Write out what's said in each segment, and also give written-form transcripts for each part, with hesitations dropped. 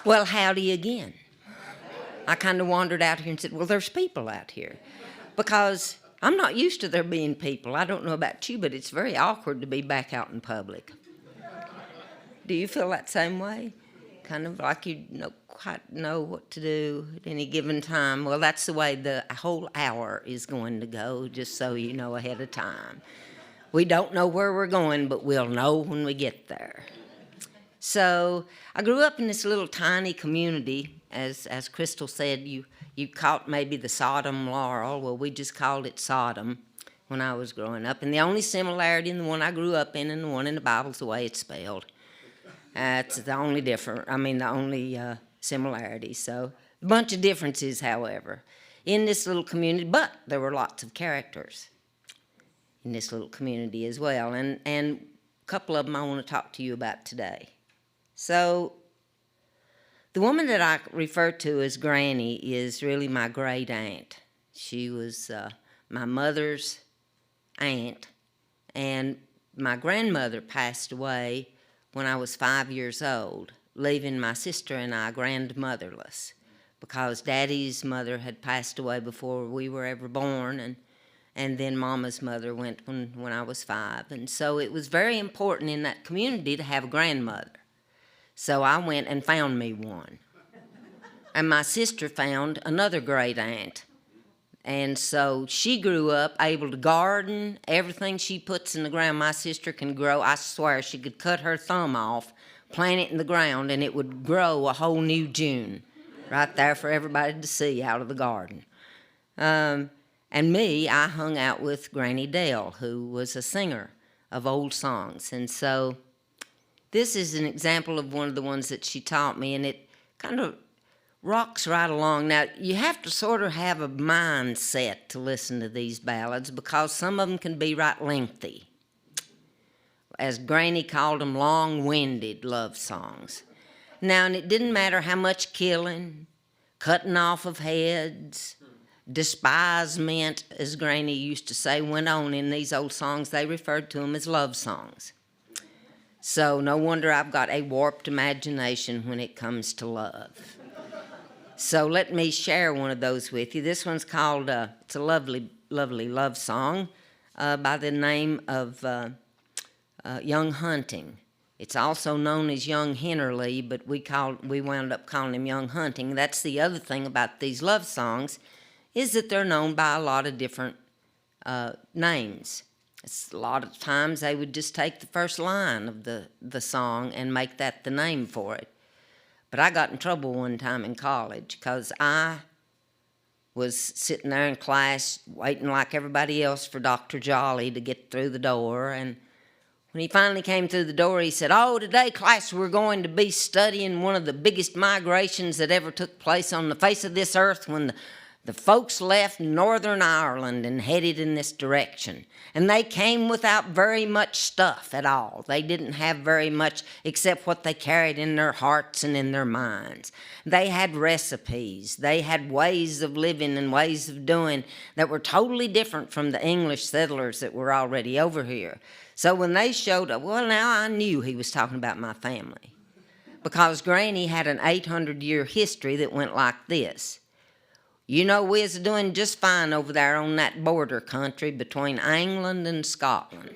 Well, howdy again. I kind of wandered out here and said, well, there's people out here. Because I'm not used to there being people. I don't know about you, but it's very awkward to be back out in public. Do you feel that same way? Kind of like you don't quite know what to do at any given time. Well, that's the way the whole hour is going to go, just so you know ahead of time. We don't know where we're going, but we'll know when we get there. So I grew up in this little tiny community. As Crystal said, you caught maybe the Sodom laurel. Well, we just called it Sodom when I was growing up. And the only similarity in the one I grew up in and the one in the Bible is the way it's spelled. It's the only similarity. So a bunch of differences, however, in this little community. But there were lots of characters in this little community as well. And a couple of them I want to talk to you about today. So the woman that I refer to as Granny is really my great aunt. She was my mother's aunt, and my grandmother passed away when I was 5 years old, leaving my sister and I grandmotherless because Daddy's mother had passed away before we were ever born, and then Mama's mother went when I was 5. And so it was very important in that community to have a grandmother. So I went and found me one. And my sister found another great aunt. And so she grew up able to garden. Everything she puts in the ground, my sister can grow. I swear she could cut her thumb off, plant it in the ground, and it would grow a whole new June right there for everybody to see out of the garden. And me, I hung out with Granny Dale, who was a singer of old songs. And so this is an example of one of the ones that she taught me, and it kind of rocks right along. Now, you have to sort of have a mindset to listen to these ballads because some of them can be right lengthy. As Granny called them, long-winded love songs. Now, and it didn't matter how much killing, cutting off of heads, despisement, as Granny used to say, went on in these old songs. They referred to them as love songs. So no wonder I've got a warped imagination when it comes to love. So let me share one of those with you. This one's called, it's a lovely, lovely love song by the name of Young Hunting. It's also known as Young Hennerly, but we wound up calling him Young Hunting. That's the other thing about these love songs, is that they're known by a lot of different names. A lot of times they would just take the first line of the song and make that the name for it. But I got in trouble one time in college because I was sitting there in class waiting like everybody else for Dr. Jolly to get through the door. And when he finally came through the door, he said, "Oh, today, class, we're going to be studying one of the biggest migrations that ever took place on the face of this earth when the folks left Northern Ireland and headed in this direction. And they came without very much stuff at all. They didn't have very much except what they carried in their hearts and in their minds. They had recipes. They had ways of living and ways of doing that were totally different from the English settlers that were already over here. So when they showed up, well, now I knew he was talking about my family because Granny had an 800-year history that went like this. You know, we was doing just fine over there on that border country between England and Scotland.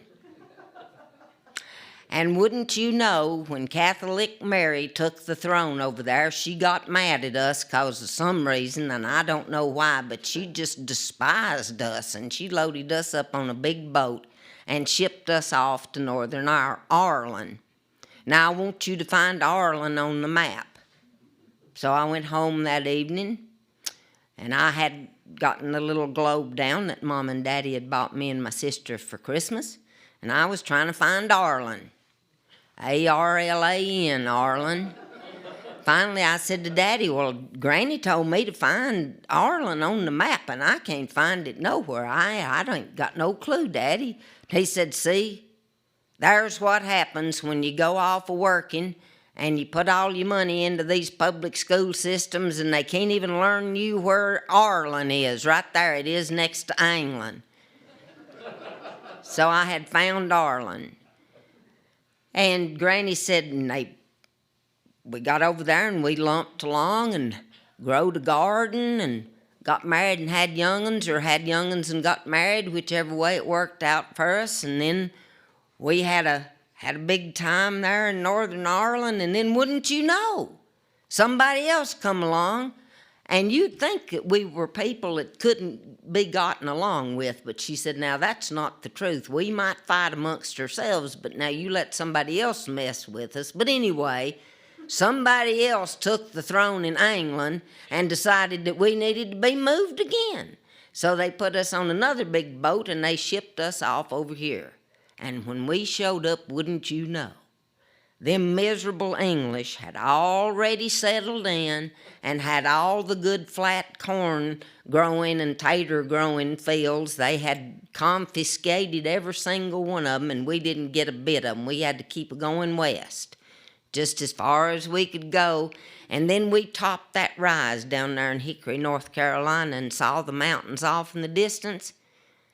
And wouldn't you know, when Catholic Mary took the throne over there, she got mad at us because of some reason, and I don't know why, but she just despised us, and she loaded us up on a big boat and shipped us off to Northern Ireland. Now, I want you to find Ireland on the map. So I went home that evening, and I had gotten the little globe down that Mom and Daddy had bought me and my sister for Christmas, and I was trying to find Ireland. A-R-L-A-N, Ireland. Finally, I said to Daddy, well, Granny told me to find Ireland on the map, and I can't find it nowhere. I ain't got no clue, Daddy. He said, see, there's what happens when you go off of working and you put all your money into these public school systems and they can't even learn you where Ireland is. Right there it is next to England. So I had found Ireland. And Granny said, and they we got over there and we lumped along and growed a garden and got married and had young'uns, or had young'uns and got married, whichever way it worked out for us. And then we had a big time there in Northern Ireland, and then wouldn't you know, somebody else come along, and you'd think that we were people that couldn't be gotten along with. But she said, now that's not the truth. We might fight amongst ourselves, but now you let somebody else mess with us. But anyway, somebody else took the throne in England and decided that we needed to be moved again. So they put us on another big boat and they shipped us off over here. And when we showed up, wouldn't you know, them miserable English had already settled in and had all the good flat corn growing and tater growing fields. They had confiscated every single one of them, and we didn't get a bit of them. We had to keep going west, just as far as we could go. And then we topped that rise down there in Hickory, North Carolina, and saw the mountains off in the distance.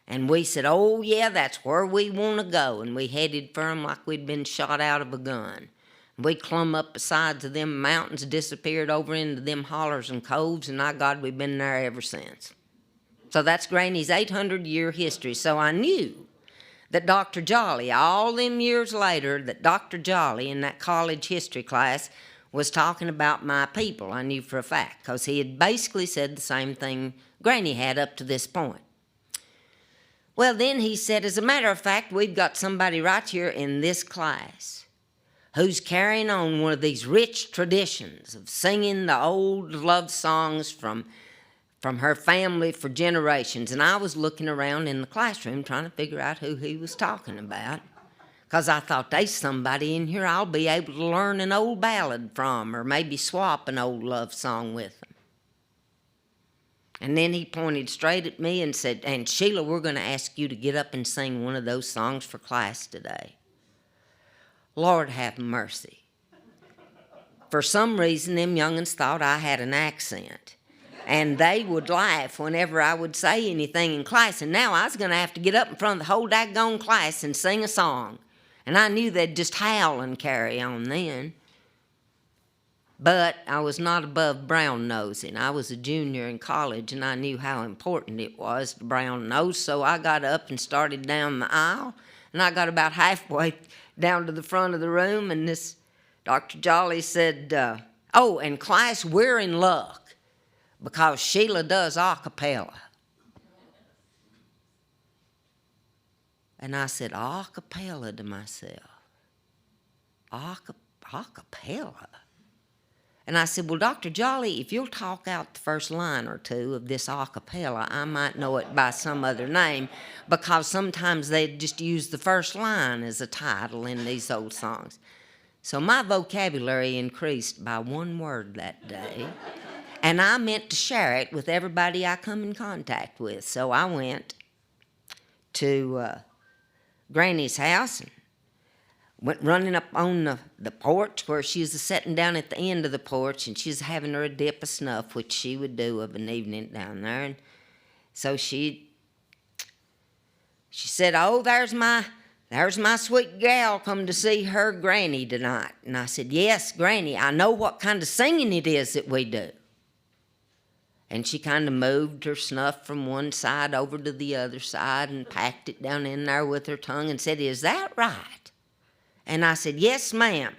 And we said, oh, yeah, that's where we want to go. And we headed for 'em like we'd been shot out of a gun. We clumb up the sides of them mountains, disappeared over into them hollers and coves, and God, we've been there ever since. So that's Granny's 800-year history. So I knew that Dr. Jolly, all them years later, that Dr. Jolly in that college history class was talking about my people. I knew for a fact, because he had basically said the same thing Granny had up to this point. Well, then he said, as a matter of fact, we've got somebody right here in this class who's carrying on one of these rich traditions of singing the old love songs from her family for generations. And I was looking around in the classroom trying to figure out who he was talking about, because I thought, there's somebody in here I'll be able to learn an old ballad from, or maybe swap an old love song with them. And then he pointed straight at me and said, and Sheila, we're going to ask you to get up and sing one of those songs for class today. Lord have mercy. For some reason, them young'uns thought I had an accent. And they would laugh whenever I would say anything in class. And now I was going to have to get up in front of the whole daggone class and sing a song. And I knew they'd just howl and carry on then. But I was not above brown nosing. I was a junior in college, and I knew how important it was to brown nose. So I got up and started down the aisle, and I got about halfway down to the front of the room, and this Dr. Jolly said, oh, and class, we're in luck, because Sheila does a cappella. And I said, a cappella to myself. A cappella? And I said, well, Dr. Jolly, if you'll talk out the first line or two of this a cappella, I might know it by some other name, because sometimes they just use the first line as a title in these old songs. So my vocabulary increased by one word that day, and I meant to share it with everybody I come in contact with. So I went to Granny's house and went running up on the porch where she was sitting down at the end of the porch, and she was having her a dip of snuff, which she would do of an evening down there. And so she said, oh, there's my sweet gal come to see her Granny tonight. And I said, yes, Granny, I know what kind of singing it is that we do. And she kind of moved her snuff from one side over to the other side and packed it down in there with her tongue and said, is that right? And I said, yes, ma'am.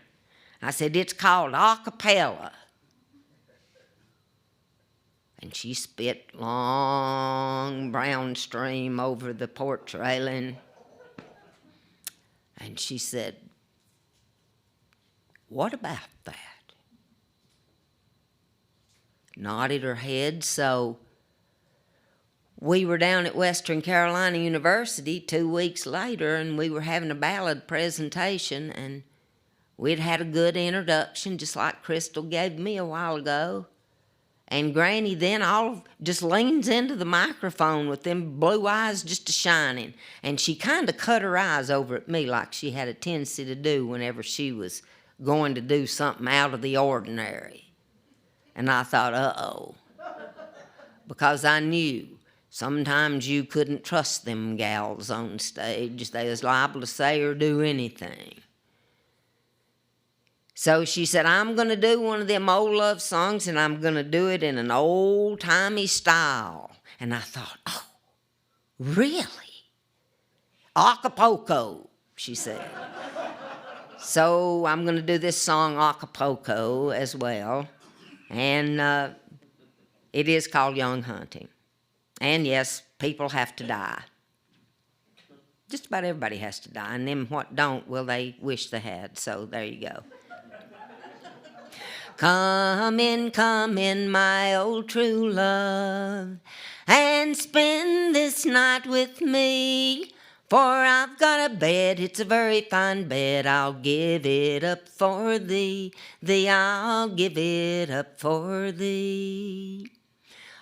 I said, it's called a cappella. And she spit long brown stream over the porch railing. And she said, what about that? Nodded her head. So we were down at Western Carolina University 2 weeks later, and we were having a ballad presentation, and we'd had a good introduction, just like Crystal gave me a while ago. And Granny then just leans into the microphone with them blue eyes just a-shining, and she kind of cut her eyes over at me like she had a tendency to do whenever she was going to do something out of the ordinary. And I thought, uh-oh, because I knew sometimes you couldn't trust them gals on stage. They was liable to say or do anything. So she said, I'm going to do one of them old love songs, and I'm going to do it in an old-timey style. And I thought, oh, really? Acapulco, she said. So I'm going to do this song Acapulco as well. And it is called Young Hunting. And yes, people have to die. Just about everybody has to die. And them what don't, well, they wish they had. So there you go. Come in, my old true love, and spend this night with me. For I've got a bed, it's a very fine bed, I'll give it up for thee, I'll give it up for thee.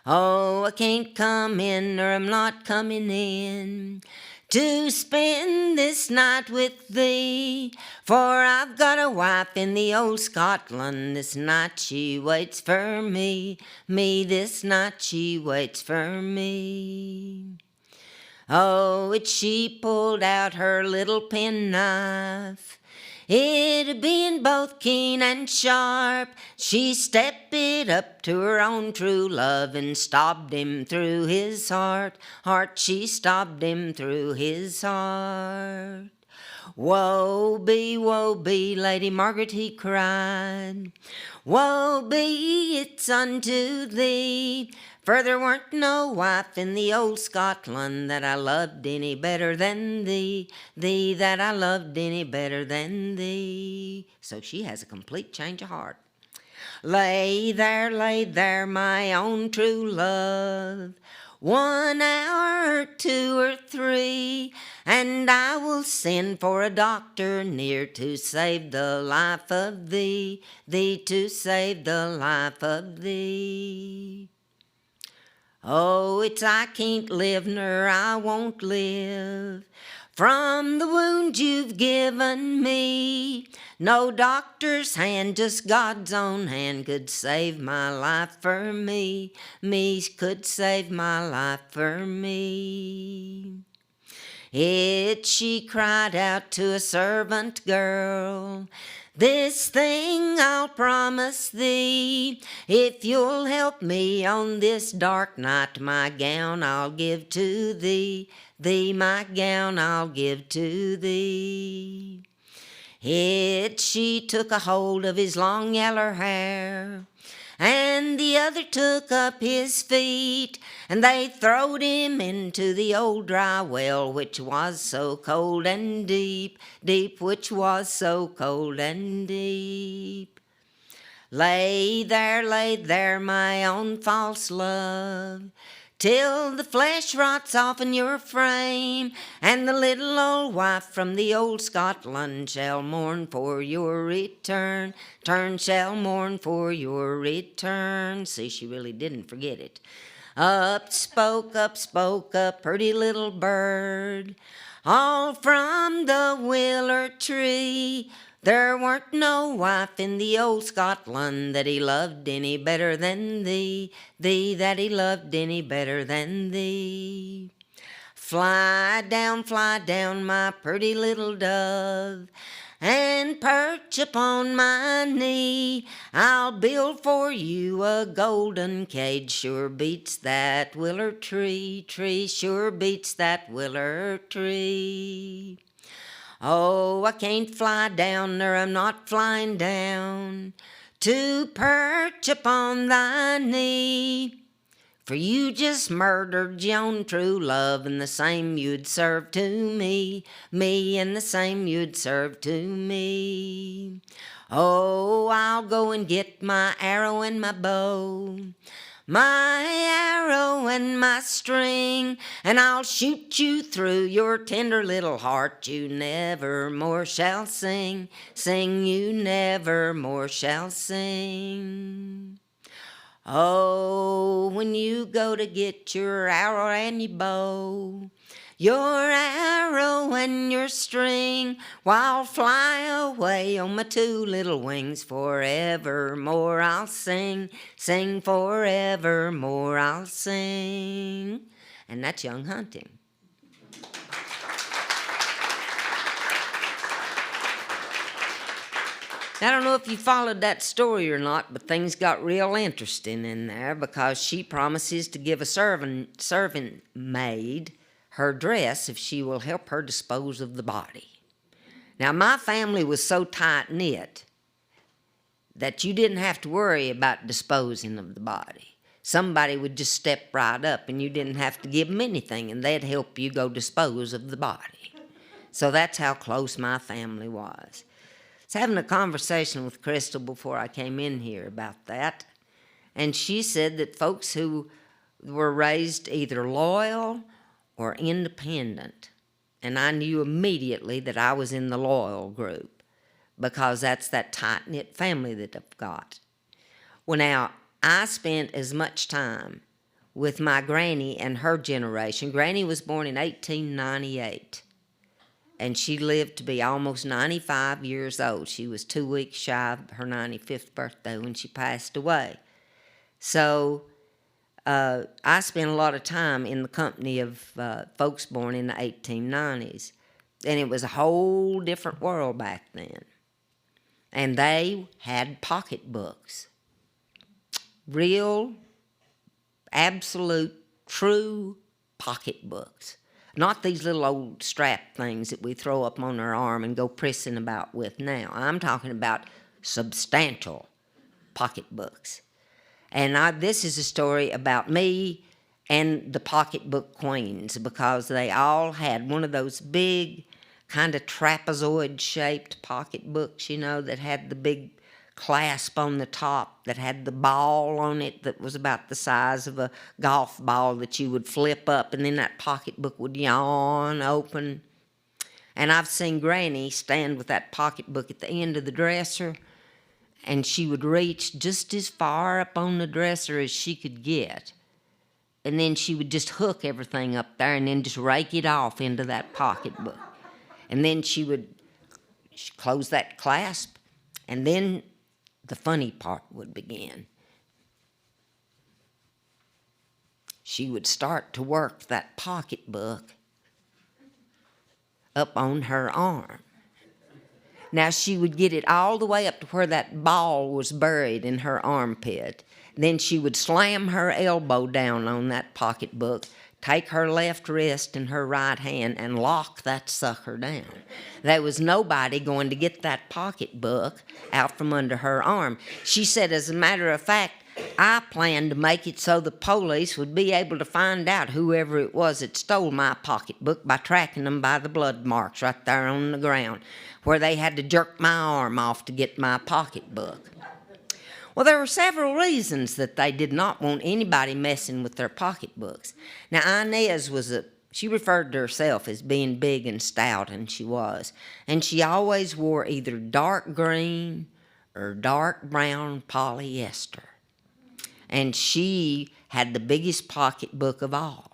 Oh, I can't come in, or I'm not coming in, to spend this night with thee. For I've got a wife in the old Scotland, this night she waits for me, this night she waits for me. Oh, she pulled out her little penknife, it being both keen and sharp, she stepped it up to her own true love and stabbed him through his heart, she stabbed him through his heart. Woe be, Lady Margaret, he cried, woe be, it's unto thee, for there weren't no wife in the old Scotland that I loved any better than thee, that I loved any better than thee. So she has a complete change of heart. Lay there, my own true love, 1 hour or 2 or 3, and I will send for a doctor near to save the life of thee, to save the life of thee. Oh, it's I can't live, nor I won't live, from the wound you've given me. No doctor's hand, just God's own hand could save my life for me, could save my life for me. She cried out to a servant girl, this thing I'll promise thee, if you'll help me on this dark night, my gown I'll give to thee, my gown I'll give to thee. She took a hold of his long yeller hair, and the other took up his feet, and they throwed him into the old dry well, which was so cold and deep, which was so cold and deep. Lay there, my own false love, till the flesh rots off in your frame, and the little old wife from the old Scotland shall mourn for your return, shall mourn for your return. See, she really didn't forget it. Up spoke a pretty little bird, all from the willow tree. There weren't no wife in the old Scotland that he loved any better than thee, that he loved any better than thee. Fly down, my pretty little dove, and perch upon my knee. I'll build for you a golden cage, sure beats that willer tree, sure beats that willer tree. Oh, I can't fly down, or I'm not flying down, to perch upon thy knee. For you just murdered your own true love, and the same you'd serve to me, and the same you'd serve to me. Oh, I'll go and get my arrow and my bow, my arrow and my string, and I'll shoot you through your tender little heart. You never more shall sing, you never more shall sing. Oh, when you go to get your arrow and your bow, your arrow and your string, while fly away on my 2 little wings. Forevermore I'll sing, forevermore I'll sing. And that's Young Hunting. I don't know if you followed that story or not, but things got real interesting in there because she promises to give a servant maid her dress if she will help her dispose of the body. Now, my family was so tight-knit that you didn't have to worry about disposing of the body. Somebody would just step right up and you didn't have to give them anything and they'd help you go dispose of the body. So that's how close my family was. I was having a conversation with Crystal before I came in here about that, and she said that folks who were raised either loyal or independent, and I knew immediately that I was in the loyal group because that's that tight-knit family that I've got. Well, now, I spent as much time with my granny and her generation. Granny was born in 1898, and she lived to be almost 95 years old. She was 2 weeks shy of her 95th birthday when she passed away. So I spent a lot of time in the company of folks born in the 1890s, and it was a whole different world back then. And they had pocketbooks. Real, absolute, true pocketbooks. Not these little old strap things that we throw up on our arm and go prissing about with now. I'm talking about substantial pocketbooks. And this is a story about me and the pocketbook queens, because they all had one of those big kind of trapezoid-shaped pocketbooks, you know, that had the big clasp on the top, that had the ball on it that was about the size of a golf ball that you would flip up, and then that pocketbook would yawn open. And I've seen Granny stand with that pocketbook at the end of the dresser, and she would reach just as far up on the dresser as she could get, and then she would just hook everything up there and then just rake it off into that pocketbook. And then she would close that clasp, and then the funny part would begin. She would start to work that pocketbook up on her arm. Now, she would get it all the way up to where that ball was buried in her armpit. Then she would slam her elbow down on that pocketbook, take her left wrist in her right hand, and lock that sucker down. There was nobody going to get that pocketbook out from under her arm. She said, as a matter of fact, I planned to make it so the police would be able to find out whoever it was that stole my pocketbook by tracking them by the blood marks right there on the ground, where they had to jerk my arm off to get my pocketbook. Well, there were several reasons that they did not want anybody messing with their pocketbooks. Now, Inez she referred to herself as being big and stout, and she was. And she always wore either dark green or dark brown polyester. And she had the biggest pocketbook of all.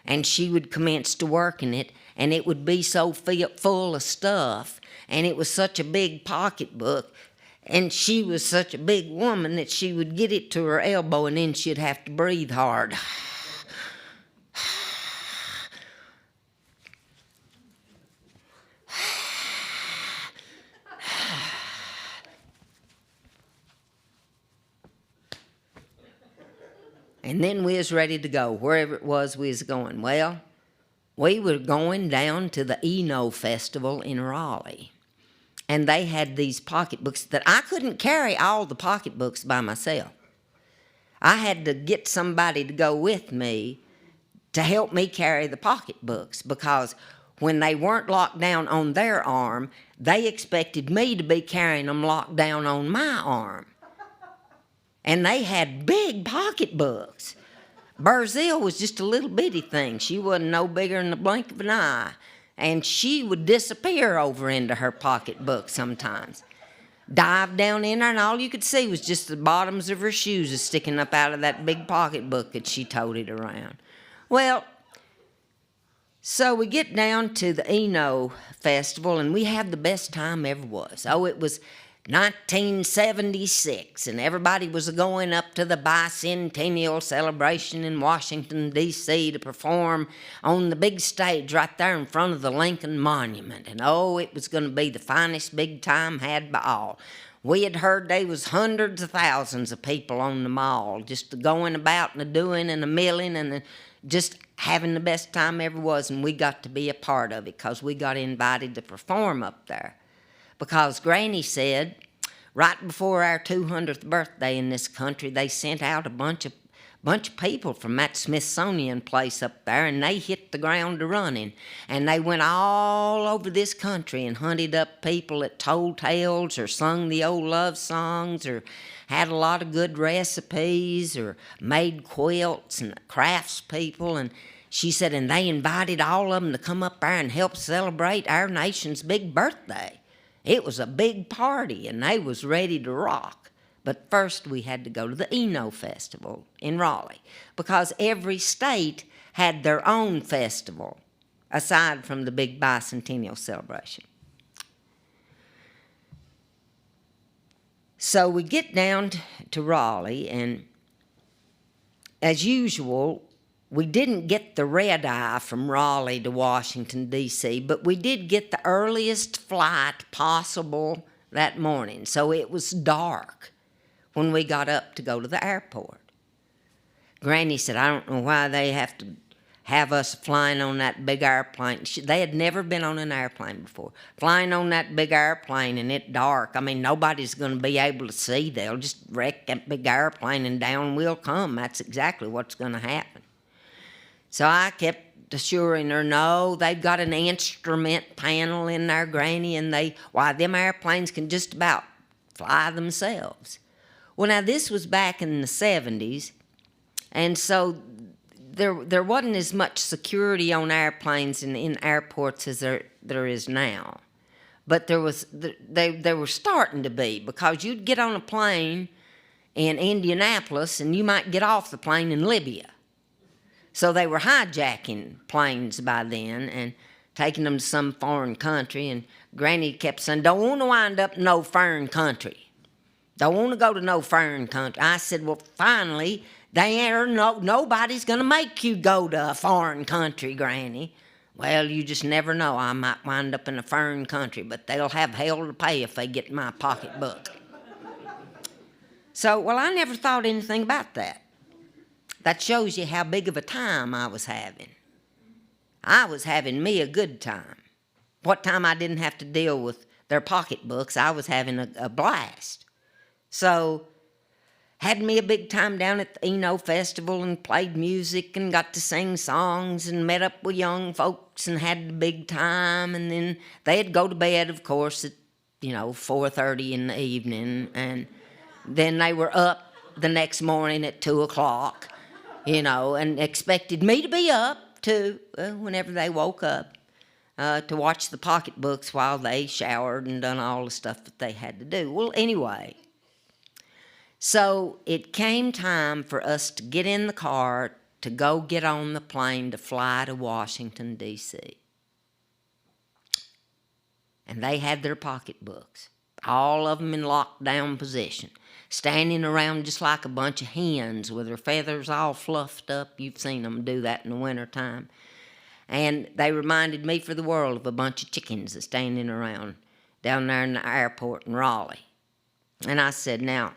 And she would commence to work in it, and it would be so full of stuff, and it was such a big pocketbook, and she was such a big woman that she would get it to her elbow, and then she'd have to breathe hard. And then we was ready to go, wherever it was we was going. Well, we were going down to the Eno Festival in Raleigh. And they had these pocketbooks that I couldn't carry all the pocketbooks by myself. I had to get somebody to go with me to help me carry the pocketbooks, because when they weren't locked down on their arm, they expected me to be carrying them locked down on my arm. And they had big pocketbooks. Barzil was just a little bitty thing. She wasn't no bigger than the blink of an eye. And she would disappear over into her pocketbook sometimes. Dive down in there, and all you could see was just the bottoms of her shoes sticking up out of that big pocketbook that she toted around. Well, so we get down to the Eno Festival, and we had the best time ever was. Oh, it was 1976, and everybody was going up to the bicentennial celebration in Washington, D.C. to perform on the big stage right there in front of the Lincoln Monument. And oh, it was going to be the finest big time had by all. We had heard there was hundreds of thousands of people on the mall just going about and a-doing and a-milling and just having the best time ever was, and we got to be a part of it because we got invited to perform up there. Because Granny said, right before our 200th birthday in this country, they sent out a bunch of people from that Smithsonian place up there, and they hit the ground running. And they went all over this country and hunted up people that told tales or sung the old love songs or had a lot of good recipes or made quilts and crafts people. And she said, and they invited all of them to come up there and help celebrate our nation's big birthday. It was a big party, and they was ready to rock. But first we had to go to the Eno Festival in Raleigh because every state had their own festival aside from the big bicentennial celebration. So we get down to Raleigh, and as usual, we didn't get the red eye from Raleigh to Washington, D.C., but we did get the earliest flight possible that morning. So it was dark when we got up to go to the airport. Granny said, I don't know why they have to have us flying on that big airplane. They had never been on an airplane before. Flying on that big airplane and it dark. I mean, nobody's going to be able to see. They'll just wreck that big airplane and down we'll come. That's exactly what's going to happen. So I kept assuring her, no, they've got an instrument panel in there, Granny, and them airplanes can just about fly themselves. Well, now, this was back in the 70s, and so there wasn't as much security on airplanes and in airports as there is now. But there were starting to be, because you'd get on a plane in Indianapolis and you might get off the plane in Libya. So they were hijacking planes by then and taking them to some foreign country, and Granny kept saying, don't want to wind up in no foreign country. Don't want to go to no foreign country. I said, well, finally, nobody's going to make you go to a foreign country, Granny. Well, you just never know. I might wind up in a foreign country, but they'll have hell to pay if they get my pocketbook. So, well, I never thought anything about that. That shows you how big of a time I was having. I was having me a good time. What time I didn't have to deal with their pocketbooks, I was having a blast. So, had me a big time down at the Eno Festival and played music and got to sing songs and met up with young folks and had a big time. And then they'd go to bed, of course, at 4:30 in the evening. And then they were up the next morning at 2 o'clock. And expected me to be up too, whenever they woke up, to watch the pocketbooks while they showered and done all the stuff that they had to do. Well, anyway, so it came time for us to get in the car to go get on the plane to fly to Washington, D.C. And they had their pocketbooks, all of them in lockdown position, standing around just like a bunch of hens with their feathers all fluffed up. You've seen them do that in the wintertime. And they reminded me for the world of a bunch of chickens that's standing around down there in the airport in Raleigh. And I said, now,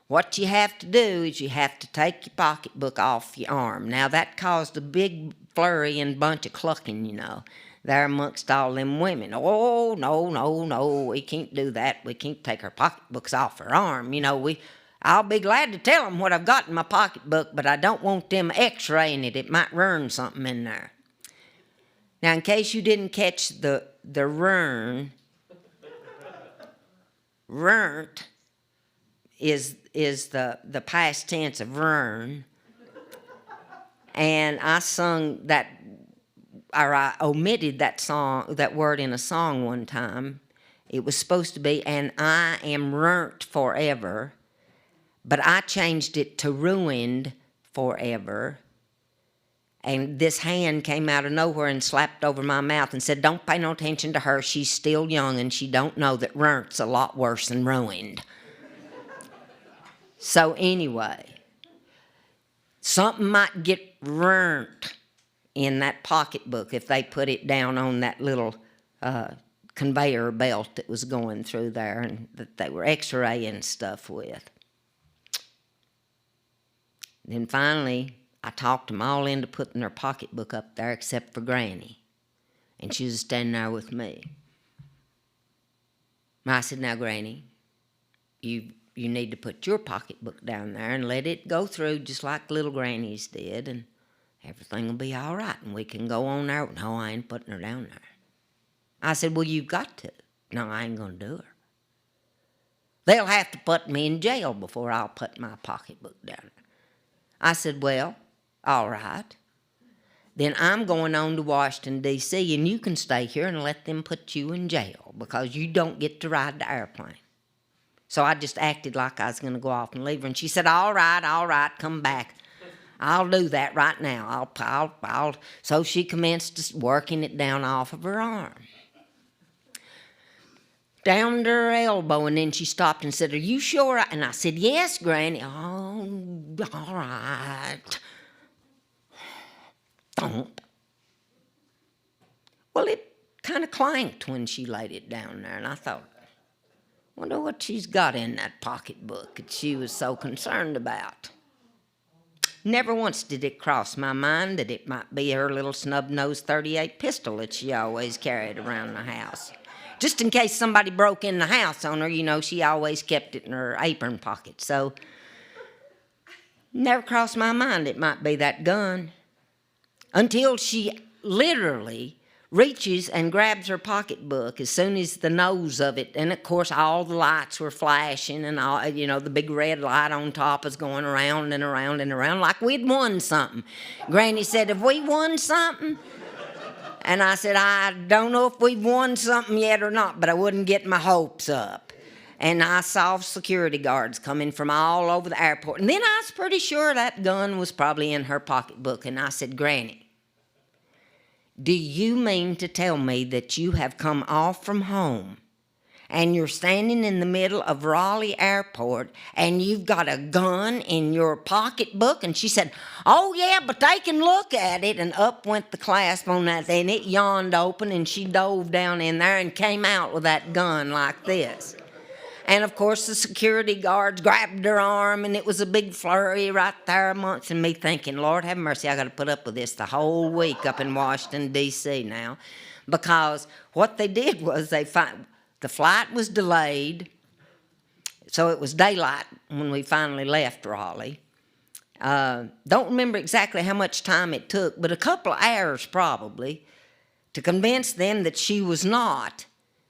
what you have to do is you have to take your pocketbook off your arm. Now, that caused a big flurry and bunch of clucking, there amongst all them women. Oh, no, we can't do that. We can't take our pocketbooks off our arm. I'll be glad to tell them what I've got in my pocketbook, but I don't want them x-raying it. It might ruin something in there. Now, in case you didn't catch the run, runt is the past tense of run. And I sung that, or I omitted that word in a song one time. It was supposed to be, and I am ruined forever, but I changed it to ruined forever. And this hand came out of nowhere and slapped over my mouth and said, "Don't pay no attention to her. She's still young and she don't know that runt's a lot worse than ruined." So anyway, something might get ruined in that pocketbook if they put it down on that little conveyor belt that was going through there and that they were x-raying stuff with. Then finally, I talked them all into putting their pocketbook up there except for Granny. And she was standing there with me. And I said, "Now, Granny, you need to put your pocketbook down there and let it go through just like little Granny's did, and everything will be all right, and we can go on there." "No, I ain't putting her down there." I said, "Well, you've got to." "No, I ain't going to do her. They'll have to put me in jail before I'll put my pocketbook down there." I said, "Well, all right. Then I'm going on to Washington, D.C., and you can stay here and let them put you in jail because you don't get to ride the airplane." So I just acted like I was going to go off and leave her, and she said, all right, come back. I'll do that right now. I'll. So she commenced working it down off of her arm, down to her elbow, and then she stopped and said, "Are you sure?" And I said, "Yes, Granny." "Oh, all right." Thump. Well, it kind of clanked when she laid it down there, and I thought, wonder what she's got in that pocketbook that she was so concerned about. Never once did it cross my mind that it might be her little snub-nosed .38 pistol that she always carried around the house. Just in case somebody broke in the house on her, you know, she always kept it in her apron pocket. So, never crossed my mind it might be that gun. Until she literally reaches and grabs her pocketbook as soon as the nose of it, and of course all the lights were flashing and all, you know, the big red light on top was going around and around and around like we'd won something. Granny said, "Have we won something?" And I said, "I don't know if we've won something yet or not, but I wouldn't get my hopes up." And I saw security guards coming from all over the airport. And then I was pretty sure that gun was probably in her pocketbook. And I said, "Granny, do you mean to tell me that you have come off from home and you're standing in the middle of Raleigh Airport and you've got a gun in your pocketbook?" And she said, "Oh, yeah, but they can look at it." And up went the clasp on that thing. It yawned open, and she dove down in there and came out with that gun like this. And, of course, the security guards grabbed her arm, and it was a big flurry right there amongst me thinking, Lord have mercy, I got to put up with this the whole week up in Washington, D.C. now. Because what they did was the flight was delayed, so it was daylight when we finally left Raleigh. Don't remember exactly how much time it took, but a couple of hours probably, to convince them that she was not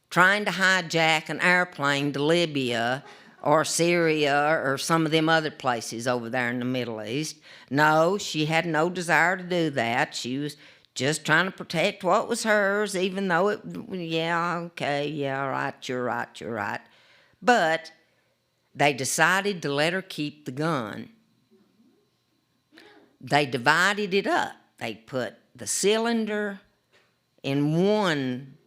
trying to hijack an airplane to Libya or Syria or some of them other places over there in the Middle East. No, she had no desire to do that. She was just trying to protect what was hers, even though it, yeah, okay, yeah, right, you're right, you're right. But they decided to let her keep the gun. They divided it up. They put the cylinder in one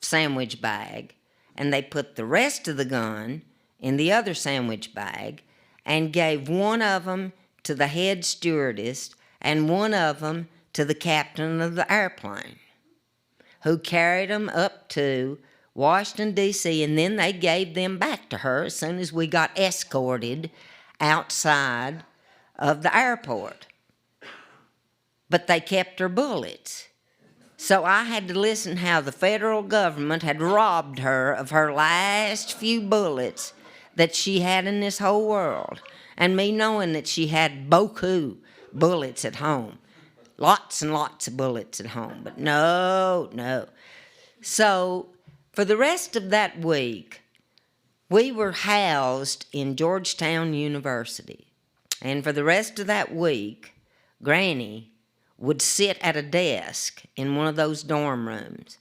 sandwich bag, and they put the rest of the gun in the other sandwich bag and gave one of them to the head stewardess and one of them to the captain of the airplane, who carried them up to Washington, D.C., and then they gave them back to her as soon as we got escorted outside of the airport. But they kept her bullets. So I had to listen how the federal government had robbed her of her last few bullets that she had in this whole world. And me knowing that she had beaucoup bullets at home. Lots and lots of bullets at home. But no. So for the rest of that week, we were housed in Georgetown University. And for the rest of that week, Granny would sit at a desk in one of those dorm rooms,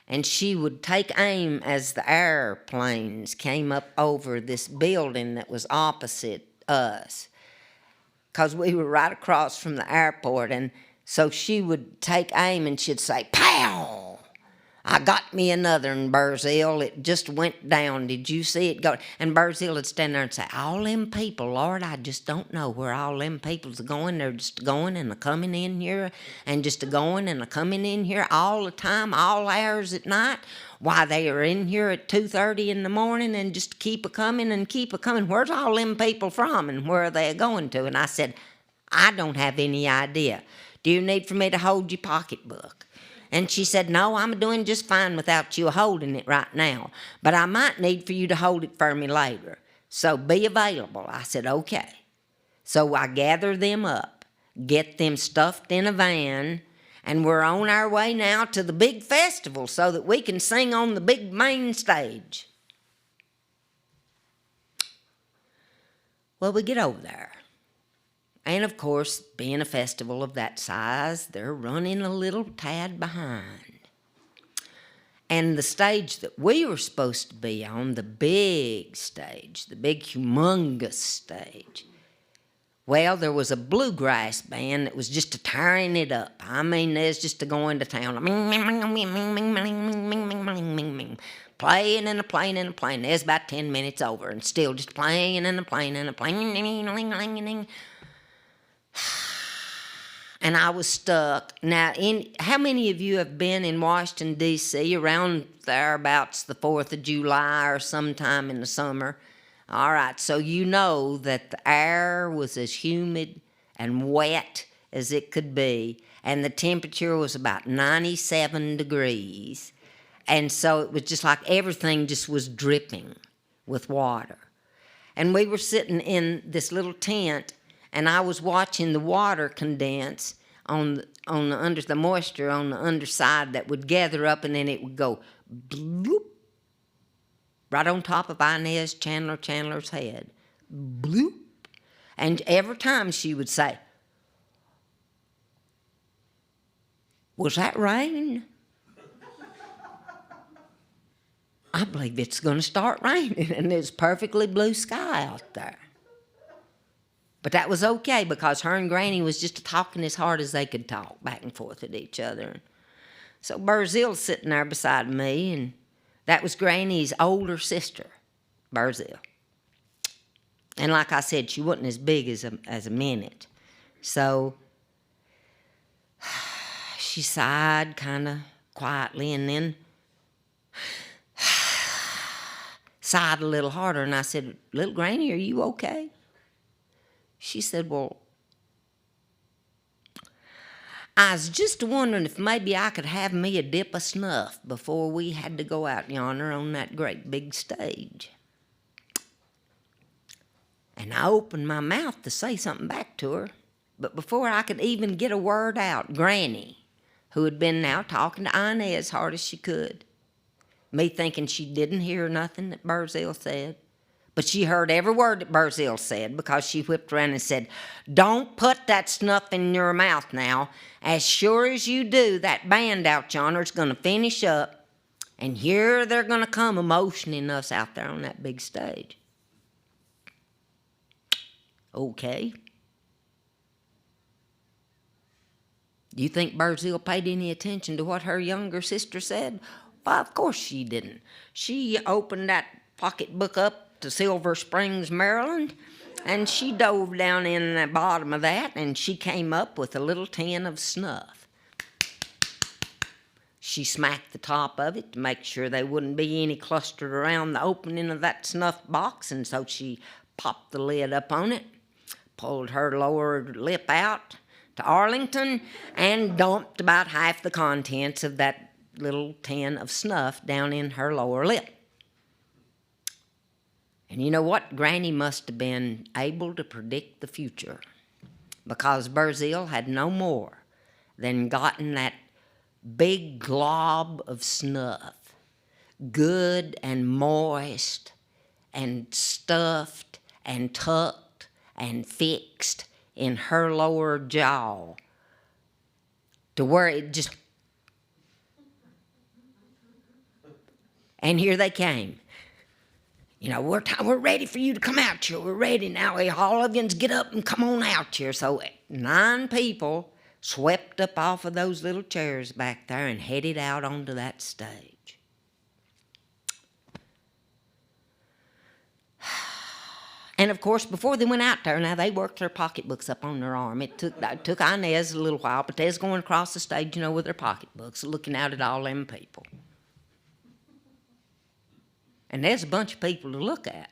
and she would take aim as the airplanes came up over this building that was opposite us, because we were right across from the airport, and So she would take aim and she'd say, "Pow! I got me another in Burzil. It just went down. Did you see it go?" And Burzil would stand there and say, "All them people, Lord, I just don't know where all them people's going. They're just going and a-coming in here and just a-going and a-coming in here all the time, all hours at night. Why, they are in here at 2:30 in the morning and just keep a-coming and keep a-coming. Where's all them people from and where are they going to?" And I said, "I don't have any idea. Do you need for me to hold your pocketbook?" And she said, "No, I'm doing just fine without you holding it right now, but I might need for you to hold it for me later. So be available." I said, "Okay." So I gather them up, get them stuffed in a van, and we're on our way now to the big festival so that we can sing on the big main stage. Well, we get over there. And of course, being a festival of that size, they're running a little tad behind. And the stage that we were supposed to be on, the big stage, the big humongous stage, well, there was a bluegrass band that was just a tearing it up. I mean, there's just a going to town. Playing and a playing and a playing. There's about 10 minutes over and still just playing and a playing and a playing. And I was stuck. Now, how many of you have been in Washington, D.C. around thereabouts the 4th of July or sometime in the summer? All right, so you know that the air was as humid and wet as it could be, and the temperature was about 97 degrees. And so it was just like everything just was dripping with water. And we were sitting in this little tent, and I was watching the water condense on the moisture on the underside that would gather up, and then it would go bloop right on top of Inez Chandler's head. Bloop. And every time she would say, "Was that rain? I believe it's going to start raining." And there's perfectly blue sky out there. But that was okay because her and Granny was just talking as hard as they could talk back and forth at each other. So Burzil's sitting there beside me, and that was Granny's older sister, Burzil. And like I said, she wasn't as big as a minute. So she sighed kind of quietly and then sighed a little harder. And I said, "Little Granny, are you okay?" She said, "Well, I was just wondering if maybe I could have me a dip of snuff before we had to go out yonder on that great big stage." And I opened my mouth to say something back to her, but before I could even get a word out, Granny, who had been now talking to Inez as hard as she could, me thinking she didn't hear nothing that Burzil said, but she heard every word that Burzil said because she whipped around and said, "Don't put that snuff in your mouth now. As sure as you do, that band out yonder is going to finish up, and here they're going to come emotioning us out there on that big stage." Okay. Do you think Burzil paid any attention to what her younger sister said? Well, of course she didn't. She opened that pocketbook up to Silver Springs, Maryland, and she dove down in the bottom of that, and she came up with a little tin of snuff. She smacked the top of it to make sure there wouldn't be any clustered around the opening of that snuff box, and so she popped the lid up on it, pulled her lower lip out to Arlington, and dumped about half the contents of that little tin of snuff down in her lower lip. And you know what? Granny must have been able to predict the future, because Burzil had no more than gotten that big glob of snuff, good and moist and stuffed and tucked and fixed in her lower jaw, to where it just... And here they came. You know, we're ready for you to come out here. We're ready now. All of you get up and come on out here. So 9 people swept up off of those little chairs back there and headed out onto that stage. And, of course, before they went out there, now they worked their pocketbooks up on their arm. It took Inez a little while, but they was going across the stage, with their pocketbooks, looking out at all them people. And there's a bunch of people to look at.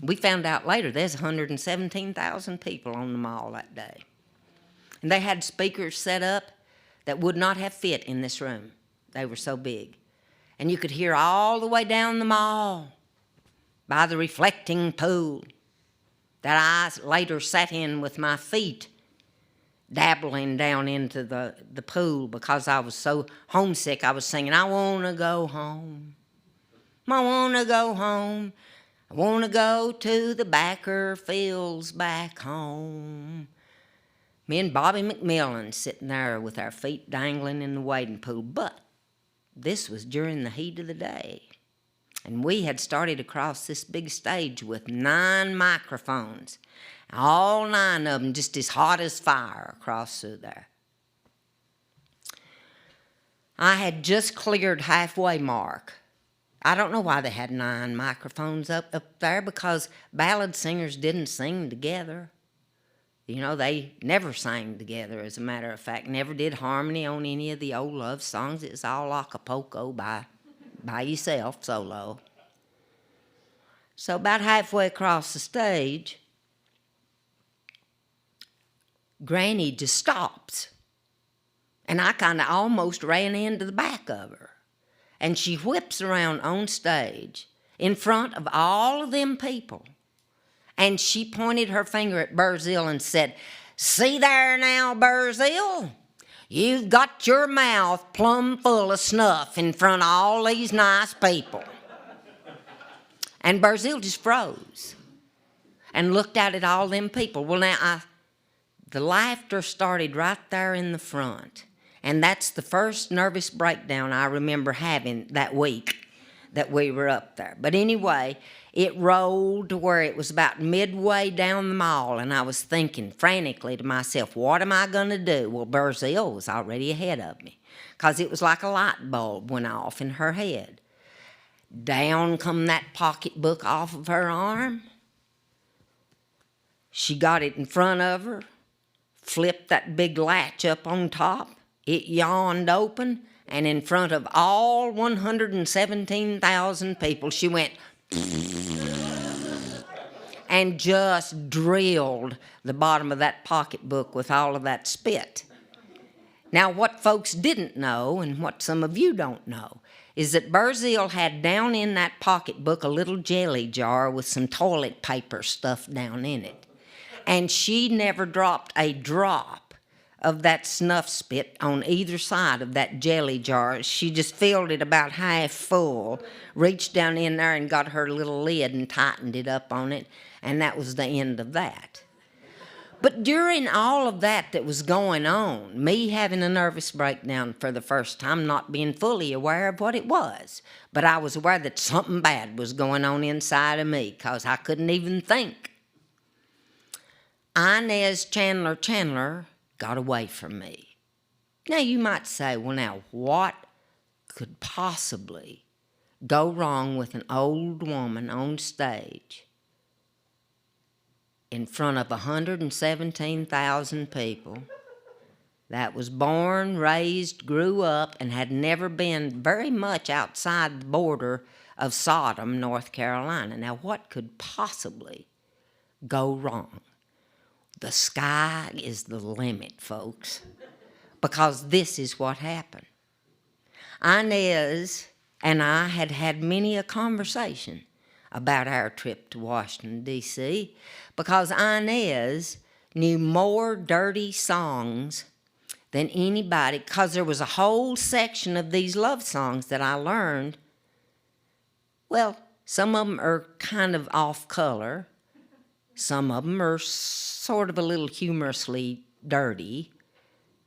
We found out later there's 117,000 people on the mall that day. And they had speakers set up that would not have fit in this room. They were so big. And you could hear all the way down the mall by the reflecting pool that I later sat in with my feet dabbling down into the pool because I was so homesick. I was singing, I want to go home. I want to go home. I want to go to the backer fields back home. Me and Bobby McMillan sitting there with our feet dangling in the wading pool. But this was during the heat of the day. And we had started across this big stage with 9 microphones. All 9 of them just as hot as fire across through there. I had just cleared halfway mark. I don't know why they had 9 microphones up there, because ballad singers didn't sing together. They never sang together, as a matter of fact. Never did harmony on any of the old love songs. It was all acapulco by yourself, solo. So about halfway across the stage, Granny just stops. And I kind of almost ran into the back of her. And she whips around on stage in front of all of them people. And she pointed her finger at Burzil and said, "See there now, Burzil? You've got your mouth plumb full of snuff in front of all these nice people." And Burzil just froze and looked out at all them people. Well, now, the laughter started right there in the front. And that's the first nervous breakdown I remember having that week that we were up there. But anyway, it rolled to where it was about midway down the mall, and I was thinking frantically to myself, what am I going to do? Well, Burzil was already ahead of me, because it was like a light bulb went off in her head. Down come that pocketbook off of her arm. She got it in front of her, flipped that big latch up on top. It yawned open, and in front of all 117,000 people, she went and just drilled the bottom of that pocketbook with all of that spit. Now, what folks didn't know, and what some of you don't know, is that Burzil had down in that pocketbook a little jelly jar with some toilet paper stuffed down in it. And she never dropped a drop of that snuff spit on either side of that jelly jar. She just filled it about half full, reached down in there and got her little lid and tightened it up on it, and that was the end of that. But during all of that was going on, me having a nervous breakdown for the first time, not being fully aware of what it was, but I was aware that something bad was going on inside of me, because I couldn't even think. Inez Chandler got away from me. Now you might say, well, now what could possibly go wrong with an old woman on stage in front of 117,000 people that was born, raised, grew up, and had never been very much outside the border of Sodom, North Carolina? Now what could possibly go wrong? The sky is the limit, folks, because this is what happened. Inez and I had had many a conversation about our trip to Washington, D.C., because Inez knew more dirty songs than anybody, because there was a whole section of these love songs that I learned. Well, some of them are kind of off color. Some of them are sort of a little humorously dirty.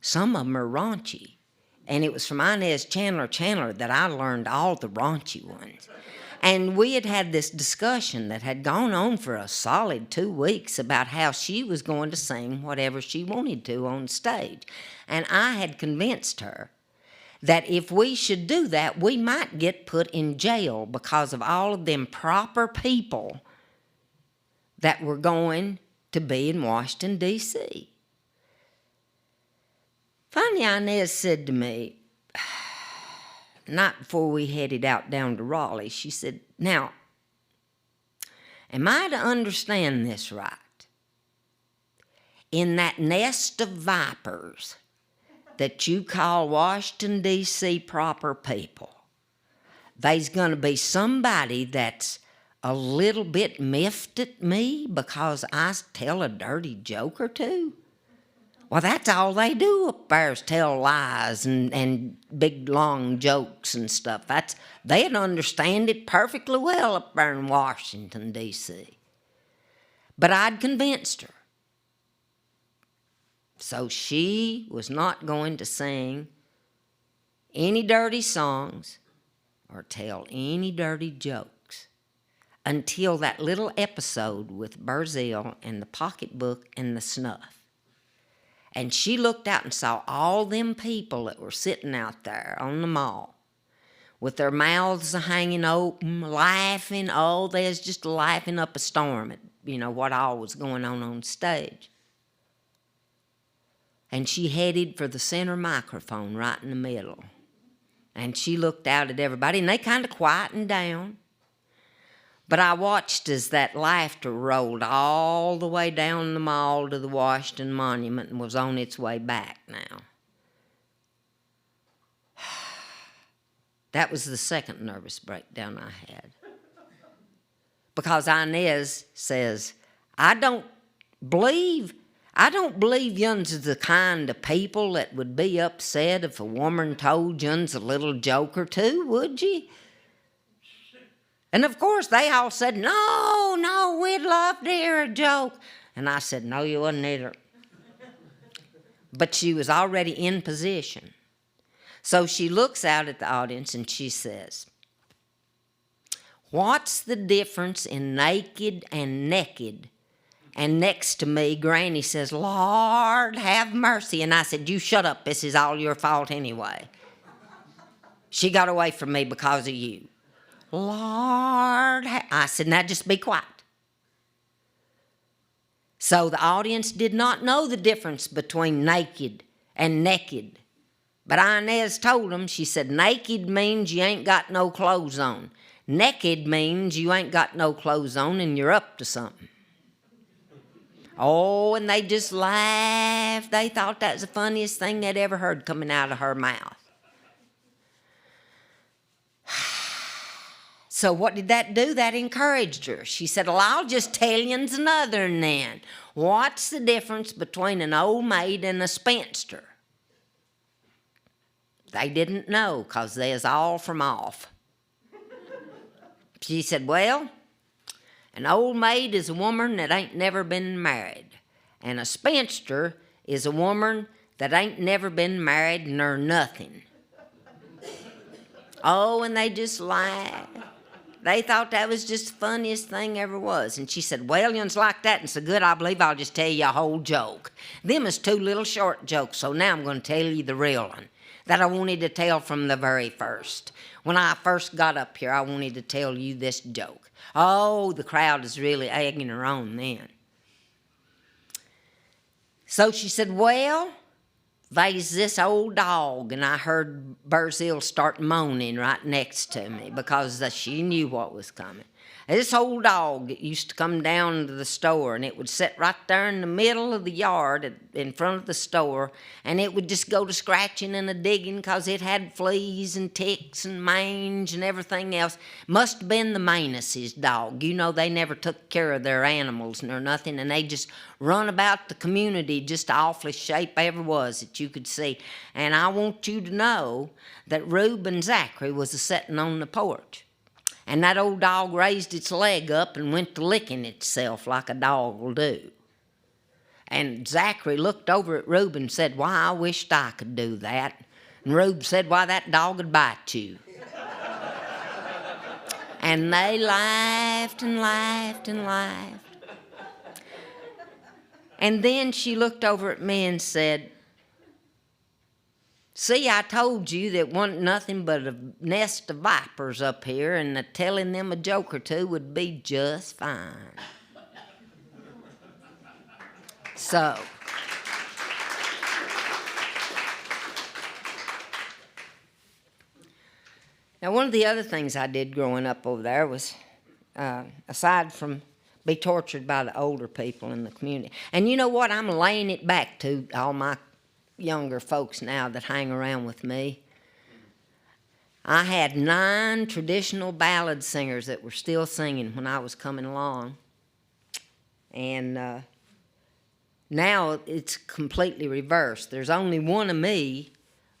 Some of them are raunchy. And it was from Inez Chandler that I learned all the raunchy ones. And we had had this discussion that had gone on for a solid 2 weeks about how she was going to sing whatever she wanted to on stage. And I had convinced her that if we should do that, we might get put in jail because of all of them proper people that were going to be in Washington, D.C. Finally, Inez said to me, night before we headed out down to Raleigh, she said, "Now, am I to understand this right? In that nest of vipers that you call Washington, D.C. proper people, there's going to be somebody that's a little bit miffed at me because I tell a dirty joke or two?" Well, that's all they do up there is tell lies and big, long jokes and stuff. They'd understand it perfectly well up there in Washington, D.C. But I'd convinced her. So she was not going to sing any dirty songs or tell any dirty jokes until that little episode with Barzil and the pocketbook and the snuff. And she looked out and saw all them people that were sitting out there on the mall with their mouths hanging open, laughing. Oh, they was just laughing up a storm at, what all was going on stage. And she headed for the center microphone right in the middle. And she looked out at everybody, and they kind of quietened down. But I watched as that laughter rolled all the way down the mall to the Washington Monument and was on its way back now. That was the second nervous breakdown I had. Because Inez says, I don't believe yuns is the kind of people that would be upset if a woman told yuns a little joke or two, would ye? And of course, they all said, no, we'd love to hear a joke. And I said, no, you wouldn't either. But she was already in position. So she looks out at the audience and she says, "What's the difference in naked and naked?" And next to me, Granny says, "Lord, have mercy." And I said, "You shut up. This is all your fault anyway. She got away from me because of you." Lord, I said, "Now just be quiet." So the audience did not know the difference between naked and naked. But Inez told them, she said, naked means you ain't got no clothes on. Naked means you ain't got no clothes on and you're up to something. Oh, and they just laughed. They thought that was the funniest thing they'd ever heard coming out of her mouth. So what did that do? That encouraged her. She said, "Well, I'll just tell yous another then. What's the difference between an old maid and a spinster?" They didn't know because they was all from off. She said, "Well, an old maid is a woman that ain't never been married. And a spinster is a woman that ain't never been married nor nothing." Oh, and they just laughed. They thought that was just the funniest thing ever was. And she said, "Well, yuns like that and so good, I believe I'll just tell you a whole joke. Them is two little short jokes, so now I'm going to tell you the real one that I wanted to tell from the very first. When I first got up here, I wanted to tell you this joke." Oh, the crowd is really egging her on then. So she said, "Well, there's this old dog," and I heard Barzil start moaning right next to me because she knew what was coming. This old dog used to come down to the store, and it would sit right there in the middle of the yard in front of the store, and it would just go to scratching and a digging because it had fleas and ticks and mange and everything else. Must have been the Manus's dog. They never took care of their animals nor nothing, and they just run about the community just the awfulest shape ever was that you could see. And I want you to know that Rube and Zachary was a-sitting on the porch. And that old dog raised its leg up and went to licking itself like a dog will do. And Zachary looked over at Reuben and said, "Why, I wished I could do that." And Rube said, why, that dog would bite you. And they laughed and laughed and laughed. And then she looked over at me and said, see, I told you that wasn't nothing but a nest of vipers up here, and telling them a joke or two would be just fine. So, now one of the other things I did growing up over there was, aside from be tortured by the older people in the community. And you know what? I'm laying it back to all my younger folks now that hang around with me. I had 9 traditional ballad singers that were still singing when I was coming along. And now it's completely reversed. There's only one of me,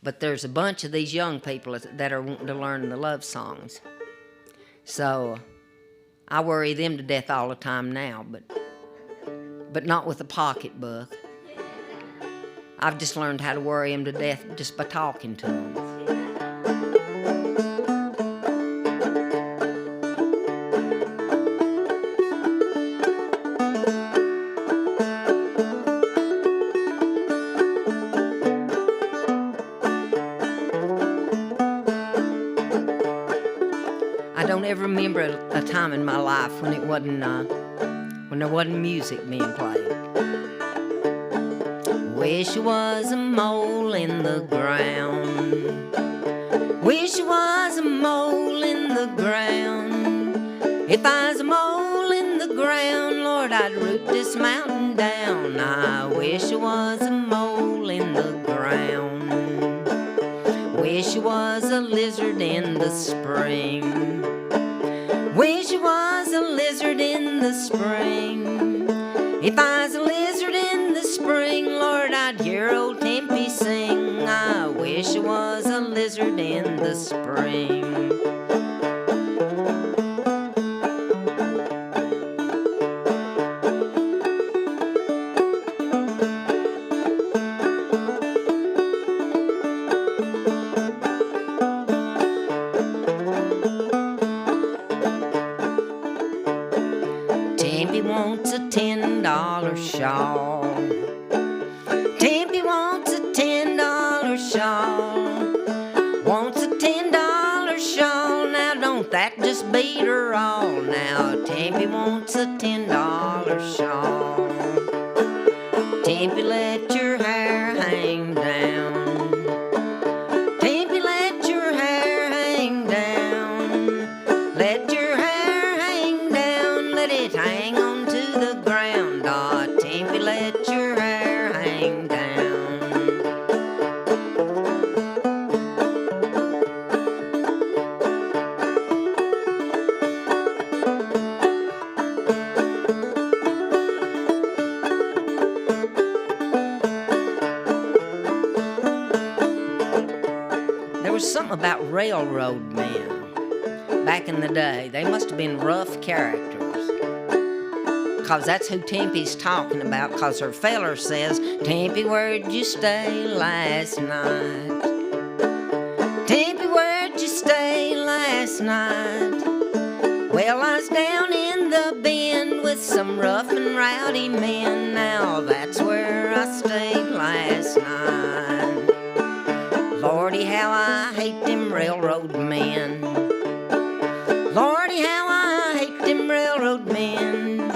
but there's a bunch of these young people that are wanting to learn the love songs. So I worry them to death all the time now, but not with a pocketbook. I've just learned how to worry them to death just by talking to them. I don't ever remember a time in my life when it wasn't, when there wasn't music being played. Wish I was a mole in the ground. Wish I was a mole in the ground. If I was a mole in the ground, Lord, I'd root this mountain down. I wish I was a mole in the ground. Wish I was a lizard in the spring. Wish I was a lizard in the spring. If I was a lizard in the spring, Lord, I'd hear old Tempe sing. I wish I was a lizard in the spring. Tempe wants a $10 shawl. Tempe wants a $10 shawl. Wants a $10 shawl. Now don't that just beat her all? Now Tempe wants a $10 shawl. Tempe, let your hair hang down. Tempe, let your hair hang down. Let your hair hang down. Let it hang on to the ground. Ah, Tempe, let your hair hang down. There was something about railroad men back in the day. They must have been rough characters. Because that's who Tempe's talking about, because her feller says, Tempe, where'd you stay last night? Tempe, where'd you stay last night? Well, I was down in the bend with some rough and rowdy men. Now that's where I stayed last night. Lordy, how I hate them railroad men. Lordy, how I hate them railroad men.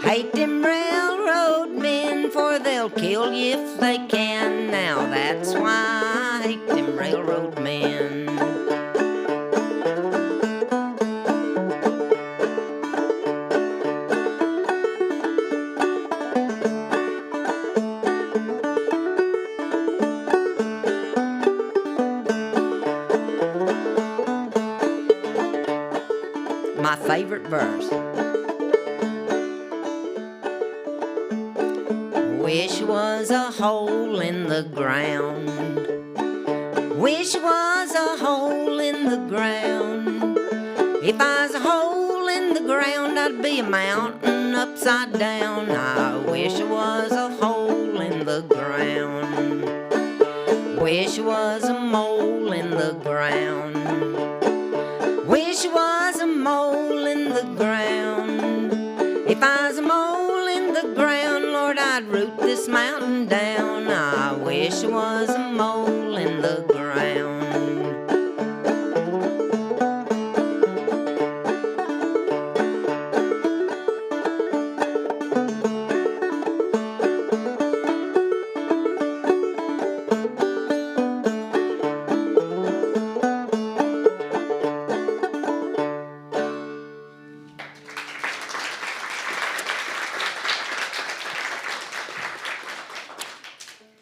Hate them railroad men, for they'll kill you if they can. Now that's why I hate them railroad men. My favorite verse. Wish was a hole in the ground. Wish was a hole in the ground. If I was a hole in the ground, I'd be a mountain upside down. I wish I was a hole in the ground. Wish I was a mole in the ground. Wish I was a mole in the ground. If I was a mole in the ground, Lord, I'd root this mountain down. I wish I was a mole in the ground.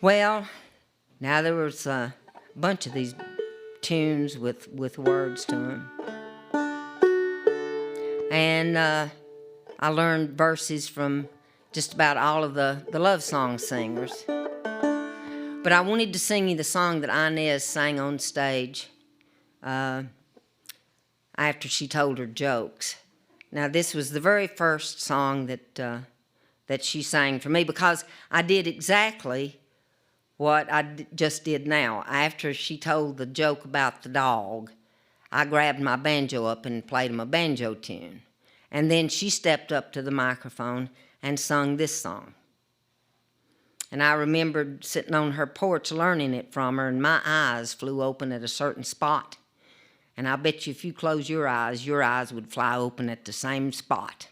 Well, now there was a bunch of these tunes with words to them. And I learned verses from just about all of the love song singers. But I wanted to sing you the song that Inez sang on stage after she told her jokes. Now, this was the very first song that she sang for me, because I did exactly what I just did now. After she told the joke about the dog, I grabbed my banjo up and played him a banjo tune. And then she stepped up to the microphone and sung this song. And I remembered sitting on her porch learning it from her, and my eyes flew open at a certain spot. And I bet you if you close your eyes would fly open at the same spot.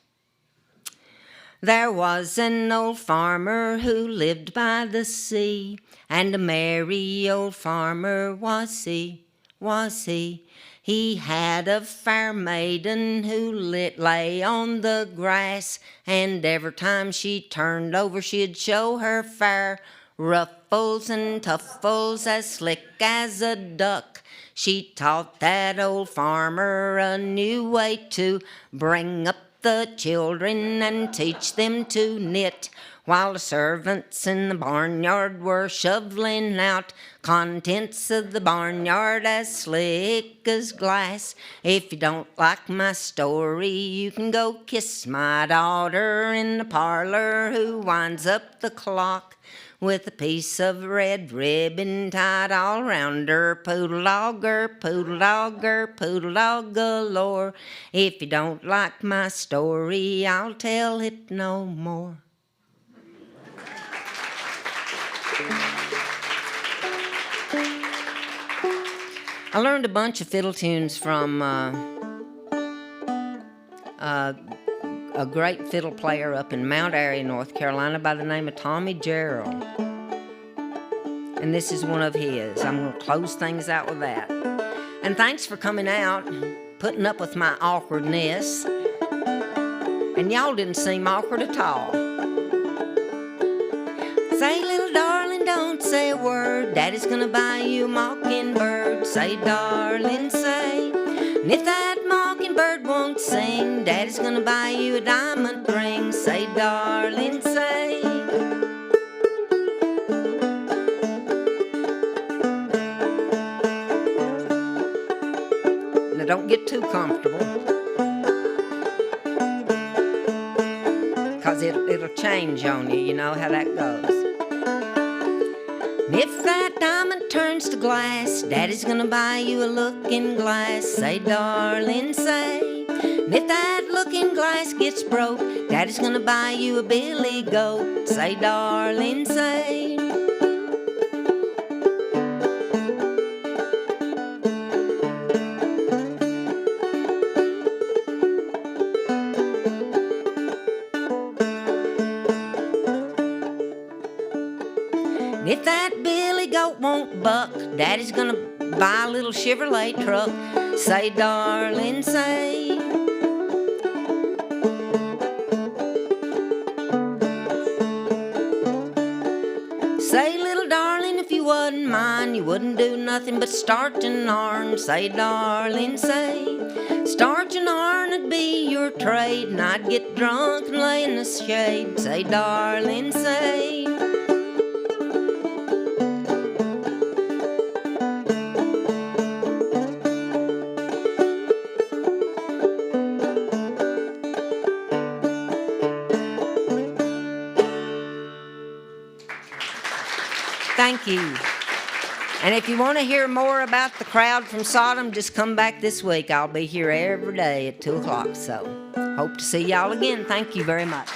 There was an old farmer who lived by the sea, and a merry old farmer was he. He had a fair maiden who lay on the grass, and every time she turned over she'd show her fair ruffles and tuffles as slick as a duck. She taught that old farmer a new way to bring up the children and teach them to knit, while the servants in the barnyard were shoveling out contents of the barnyard as slick as glass. If you don't like my story, you can go kiss my daughter in the parlor who winds up the clock with a piece of red ribbon tied all round her. Poodle dogger, poodle dogger, poodle dog galore. If you don't like my story, I'll tell it no more. I learned a bunch of fiddle tunes from a great fiddle player up in Mount Airy, North Carolina, by the name of Tommy Gerald. And this is one of his. I'm going to close things out with that. And thanks for coming out, putting up with my awkwardness. And y'all didn't seem awkward at all. Say, little darling, don't say a word. Daddy's gonna buy you a mockingbird. Say, darling, say. And if that mockingbird won't sing, Daddy's gonna buy you a diamond ring. Say, darling, say. Now, don't get too comfortable, because it'll change on you. You know how that goes. If that diamond turns to glass, Daddy's gonna buy you a looking glass. Say, darling, say. And if that looking glass gets broke, Daddy's gonna buy you a billy goat. Say, darling, say. If that billy goat won't buck, Daddy's gonna buy a little Chevrolet truck. Say, darling, say. Say, little darling, if you wouldn't mind, you wouldn't do nothing but starch and yarn. Say, darling, say. Starch and yarn would be your trade, and I'd get drunk and lay in the shade. Say, darling, say. Thank you. And if you want to hear more about the crowd from Sodom, just come back this week. I'll be here every day at 2 o'clock. So hope to see y'all again. Thank you very much.